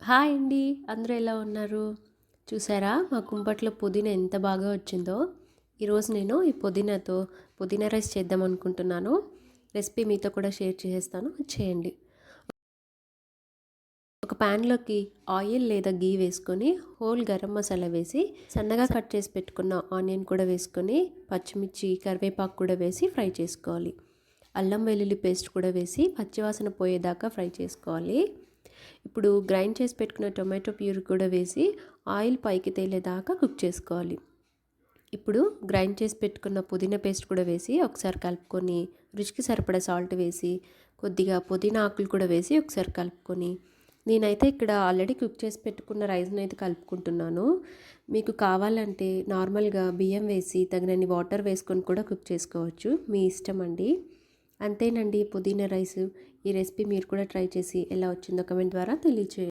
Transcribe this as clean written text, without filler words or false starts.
Hi అండి. అందరూ ఎలా ఉన్నారు? చూసారా మా కుంపట్లో పుదీనా ఎంత బాగా వచ్చిందో. ఈరోజు నేను ఈ పుదీనాతో పుదీనా రైస్ చేద్దాం అనుకుంటున్నాను. రెసిపీ మీతో కూడా షేర్ చేసేస్తాను, చేయండి. ఒక ప్యాన్లోకి ఆయిల్ లేదా గీ వేసుకొని హోల్ గరం మసాలా వేసి సన్నగా కట్ చేసి పెట్టుకున్న ఆనియన్ కూడా వేసుకొని పచ్చిమిర్చి కరివేపాకు కూడా వేసి ఫ్రై చేసుకోవాలి. అల్లం వెల్లుల్లి పేస్ట్ కూడా వేసి పచ్చివాసన పోయేదాకా ఫ్రై చేసుకోవాలి. ఇప్పుడు గ్రైండ్ చేసి పెట్టుకున్న టొమాటో ప్యూరీ కూడా వేసి ఆయిల్ పైకి తేలేదాకా కుక్ చేసుకోవాలి. ఇప్పుడు గ్రైండ్ చేసి పెట్టుకున్న పుదీనా పేస్ట్ కూడా వేసి ఒకసారి కలుపుకొని రుచికి సరిపడా సాల్ట్ వేసి కొద్దిగా పుదీనా ఆకులు కూడా వేసి ఒకసారి కలుపుకొని నేనైతే ఇక్కడ ఆల్రెడీ కుక్ చేసి పెట్టుకున్న రైస్ని అయితే కలుపుకుంటున్నాను. మీకు కావాలంటే నార్మల్గా బియ్యం వేసి తగినన్ని వాటర్ వేసుకొని కూడా కుక్ చేసుకోవచ్చు, మీ ఇష్టం అండి. అంతేనండి పుదీనా రైస్. ఈ రెసిపీ మీరు కూడా ట్రై చేసి ఎలా వచ్చిందో కమెంట్ ద్వారా తెలియచేయండి.